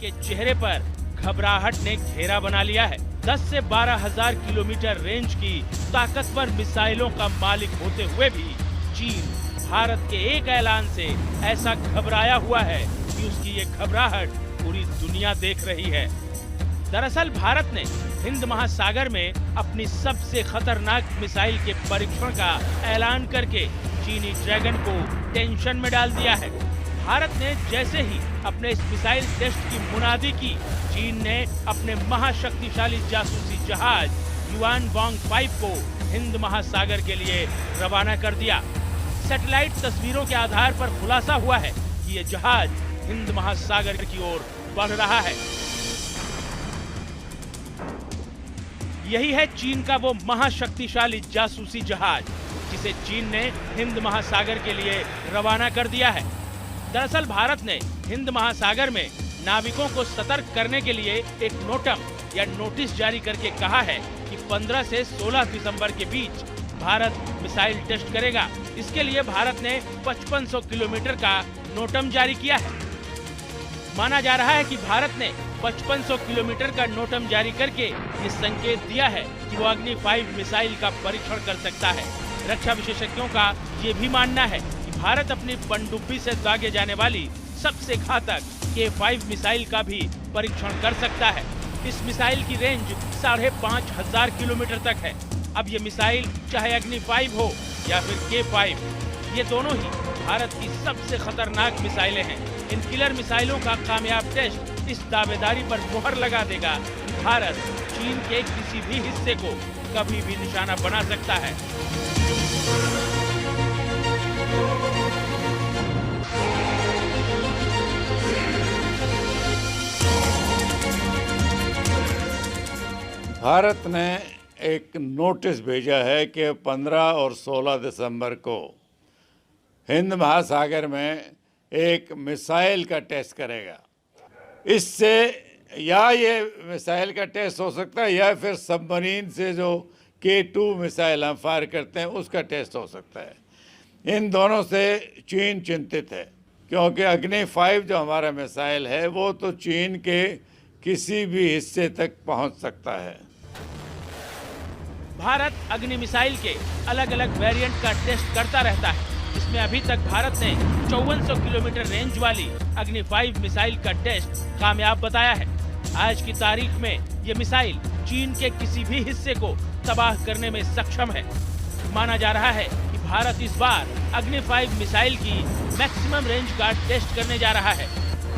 के चेहरे पर घबराहट ने घेरा बना लिया है। 10 से 12,000 किलोमीटर रेंज की ताकतवर मिसाइलों का मालिक होते हुए भी चीन भारत के एक ऐलान से ऐसा घबराया हुआ है कि उसकी ये घबराहट पूरी दुनिया देख रही है। दरअसल भारत ने हिंद महासागर में अपनी सबसे खतरनाक मिसाइल के परीक्षण का ऐलान करके चीनी ड्रैगन को टेंशन में डाल दिया है। भारत ने जैसे ही अपने इस मिसाइल टेस्ट की मुनादी की, चीन ने अपने महाशक्तिशाली जासूसी जहाज युआन वांग 5 को हिंद महासागर के लिए रवाना कर दिया। सैटेलाइट तस्वीरों के आधार पर खुलासा हुआ है कि ये जहाज हिंद महासागर की ओर बढ़ रहा है। यही है चीन का वो महाशक्तिशाली जासूसी जहाज जिसे चीन ने हिंद महासागर के लिए रवाना कर दिया है। दरअसल भारत ने हिंद महासागर में नाविकों को सतर्क करने के लिए एक नोटम या नोटिस जारी करके कहा है कि 15 से 16 दिसंबर के बीच भारत मिसाइल टेस्ट करेगा। इसके लिए भारत ने 5500 किलोमीटर का नोटम जारी किया है। माना जा रहा है कि भारत ने 5500 किलोमीटर का नोटम जारी करके ये संकेत दिया है कि वो अग्नि 5 मिसाइल का परीक्षण कर सकता है। रक्षा विशेषज्ञों का ये भी मानना है कि भारत अपनी पनडुब्बी से दागे जाने वाली सबसे घातक K5 मिसाइल का भी परीक्षण कर सकता है। इस मिसाइल की रेंज 5500 किलोमीटर तक है। अब ये मिसाइल चाहे अग्नि 5 हो या फिर K5, ये दोनों ही भारत की सबसे खतरनाक मिसाइलें हैं। इन किलर मिसाइलों का कामयाब टेस्ट इस दावेदारी पर मुहर लगा देगा कि भारत चीन के किसी भी हिस्से को कभी भी निशाना बना सकता है। भारत ने एक नोटिस भेजा है कि 15 और 16 दिसंबर को हिंद महासागर में एक मिसाइल का टेस्ट करेगा। इससे या ये मिसाइल का टेस्ट हो सकता है या फिर सबमरीन से जो K2 मिसाइल हम फायर करते हैं उसका टेस्ट हो सकता है। इन दोनों से चीन चिंतित है क्योंकि अग्नि 5 जो हमारा मिसाइल है वो तो चीन के किसी भी हिस्से तक पहुंच सकता है। भारत अग्नि मिसाइल के अलग अलग वेरिएंट का टेस्ट करता रहता है। इसमें अभी तक भारत ने 5400 किलोमीटर रेंज वाली अग्नि 5 मिसाइल का टेस्ट कामयाब बताया है। आज की तारीख में ये मिसाइल चीन के किसी भी हिस्से को तबाह करने में सक्षम है। माना जा रहा है कि भारत इस बार अग्नि 5 मिसाइल की मैक्सिमम रेंज का टेस्ट करने जा रहा है।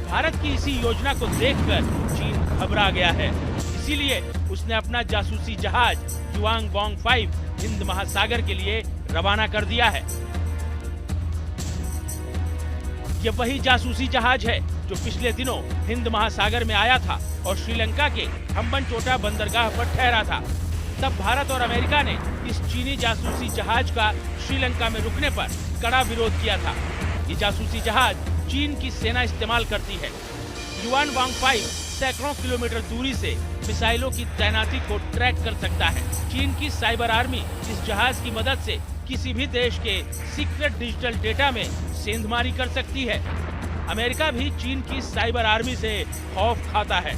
भारत की इसी योजना को देखकर चीन घबरा गया है। इसीलिए उसने अपना जासूसी जहाज युआन वांग 5 हिंद महासागर के लिए रवाना कर दिया है। ये वही जासूसी जहाज है जो पिछले दिनों हिंद महासागर में आया था और श्रीलंका के हम्बनटोटा बंदरगाह पर ठहरा था। तब भारत और अमेरिका ने इस चीनी जासूसी जहाज का श्रीलंका में रुकने पर कड़ा विरोध किया था। ये जासूसी जहाज चीन की सेना इस्तेमाल करती है। युआन वांग 5 सैकड़ों किलोमीटर दूरी से मिसाइलों की तैनाती को ट्रैक कर सकता है। चीन की साइबर आर्मी इस जहाज की मदद से किसी भी देश के सीक्रेट डिजिटल डेटा में सेंधमारी कर सकती है। अमेरिका भी चीन की साइबर आर्मी से खौफ खाता है।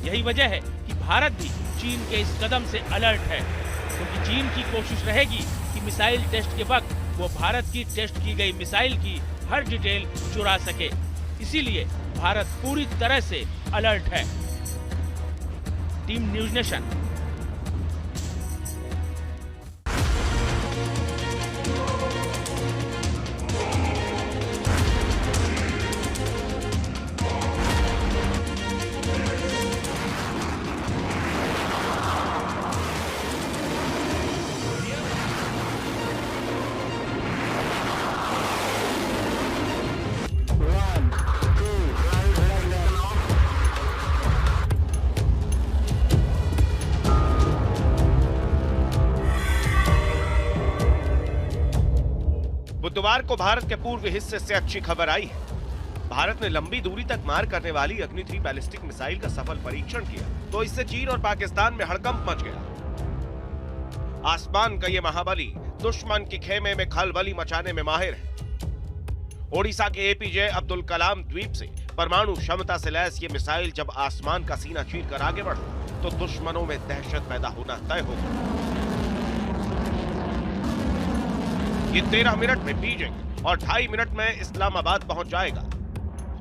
यही वजह है कि भारत भी चीन के इस कदम से अलर्ट है, क्योंकि चीन की कोशिश रहेगी कि मिसाइल टेस्ट के वक्त वो भारत की टेस्ट की गई मिसाइल की हर डिटेल चुरा सके। इसीलिए भारत पूरी तरह से अलर्ट है। Team news nation. बुधवार को भारत के पूर्व हिस्से से अच्छी खबर आई है। भारत ने लंबी दूरी तक मार करने वाली अग्नि 3 बैलिस्टिक मिसाइल का सफल परीक्षण किया, तो इससे चीन और पाकिस्तान में हड़कंप मच गया। आसमान का ये महाबली दुश्मन की खेमे में खलबली मचाने में माहिर है। ओडिशा के एपीजे अब्दुल कलाम द्वीप से परमाणु क्षमता से लैस ये मिसाइल जब आसमान का सीना चीर कर आगे बढ़ा तो दुश्मनों में दहशत पैदा होना तय हो गया। ये 13 मिनट में बीजिंग और 2.5 मिनट में इस्लामाबाद पहुंच जाएगा।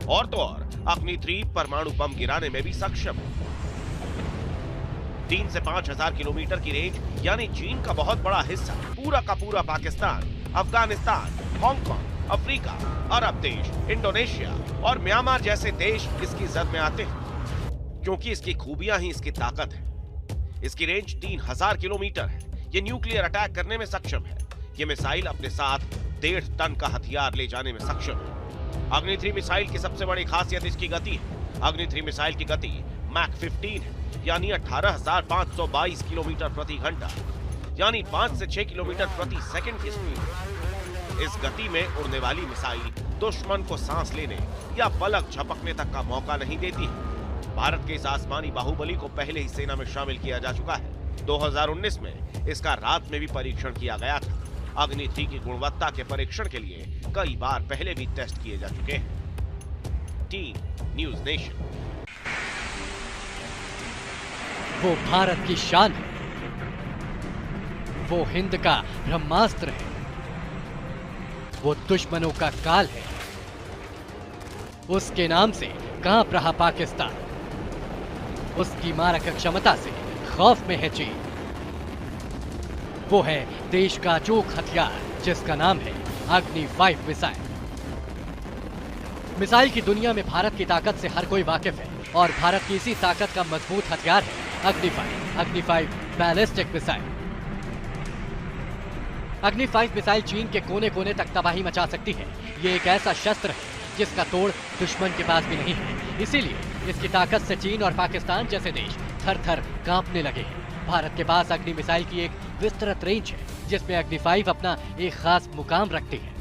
और तो और अग्नि 3 परमाणु बम गिराने में भी सक्षम है। 3 से 5,000 किलोमीटर की रेंज यानी चीन का बहुत बड़ा हिस्सा, पूरा का पूरा पाकिस्तान, अफगानिस्तान, हांगकांग, अफ्रीका, अरब देश, इंडोनेशिया और म्यांमार जैसे देश इसकी जद में आते हैं, क्योंकि इसकी खूबियां ही इसकी ताकत है। इसकी रेंज 3,000 किलोमीटर है। ये न्यूक्लियर अटैक करने में सक्षम है। ये मिसाइल अपने साथ 1.5 टन का हथियार ले जाने में सक्षम है। अग्नि 3 मिसाइल की सबसे बड़ी खासियत इसकी गति है। अग्नि 3 मिसाइल की गति मैक 15 है, यानी 18,522 किलोमीटर प्रति घंटा, यानी 5 से 6 किलोमीटर प्रति सेकंड की स्पीड। इस गति में उड़ने वाली मिसाइल दुश्मन को सांस लेने या पलक झपकने तक का मौका नहीं देती है। भारत के इस आसमानी बाहुबली को पहले ही सेना में शामिल किया जा चुका है। 2019 में इसका रात में भी परीक्षण किया गया था। अग्नि 3 की गुणवत्ता के परीक्षण के लिए कई बार पहले भी टेस्ट किए जा चुके हैं। Team news nation. वो भारत की शान है, वो हिंद का ब्रह्मास्त्र है, वो दुश्मनों का काल है। उसके नाम से कांप रहा पाकिस्तान, उसकी मारक क्षमता से खौफ में है चीन। वो है देश का अचूक हथियार जिसका नाम है अग्नि 5 मिसाइल। मिसाइल की दुनिया में भारत की ताकत से हर कोई वाकिफ है और भारत की इसी ताकत का मजबूत हथियार है अग्नि 5 बैलिस्टिक मिसाइल। अग्नि 5 मिसाइल चीन के कोने कोने तक तबाही मचा सकती है। ये एक ऐसा शस्त्र है जिसका तोड़ दुश्मन के पास भी नहीं है। इसीलिए इसकी ताकत से चीन और पाकिस्तान जैसे देश थर थर कांपने लगे हैं। भारत के पास अग्नि मिसाइल की एक विस्तृत रेंज है जिसमें अग्नि 5 अपना एक खास मुकाम रखती है।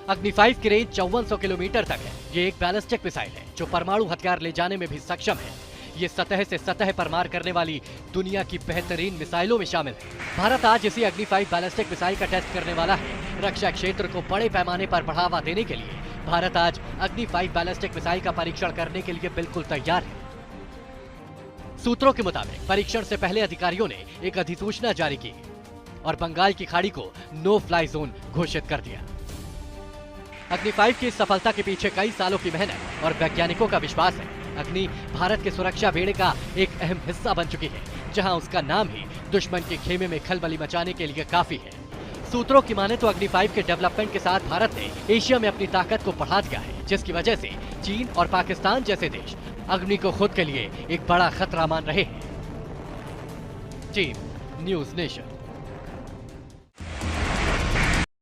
अग्नि 5 की रेंज 5400 किलोमीटर तक है। ये एक बैलिस्टिक मिसाइल है जो परमाणु हथियार ले जाने में भी सक्षम है। ये सतह से सतह पर मार करने वाली दुनिया की बेहतरीन मिसाइलों में शामिल है। भारत आज इसी अग्नि 5 बैलिस्टिक मिसाइल का टेस्ट करने वाला है। रक्षा क्षेत्र को बड़े पैमाने पर बढ़ावा देने के लिए भारत आज अग्नि 5 बैलिस्टिक मिसाइल का परीक्षण करने के लिए बिल्कुल तैयार है। सूत्रों के मुताबिक परीक्षण से पहले अधिकारियों ने एक अधिसूचना जारी की और बंगाल की खाड़ी को नो फ्लाई जोन घोषित कर दिया। अग्नि 5 की सफलता के पीछे कई सालों की मेहनत और वैज्ञानिकों का विश्वास है। अग्नि भारत के सुरक्षा बेड़े का एक अहम हिस्सा बन चुकी है, जहां उसका नाम ही दुश्मन के खेमे में खलबली मचाने के लिए काफी है। सूत्रों की माने तो अग्नि 5 के डेवलपमेंट के साथ भारत ने एशिया में अपनी ताकत को बढ़ा दिया है, जिसकी वजह से चीन और पाकिस्तान जैसे देश अग्नि को खुद के लिए एक बड़ा खतरा मान रहे हैं। Team news nation.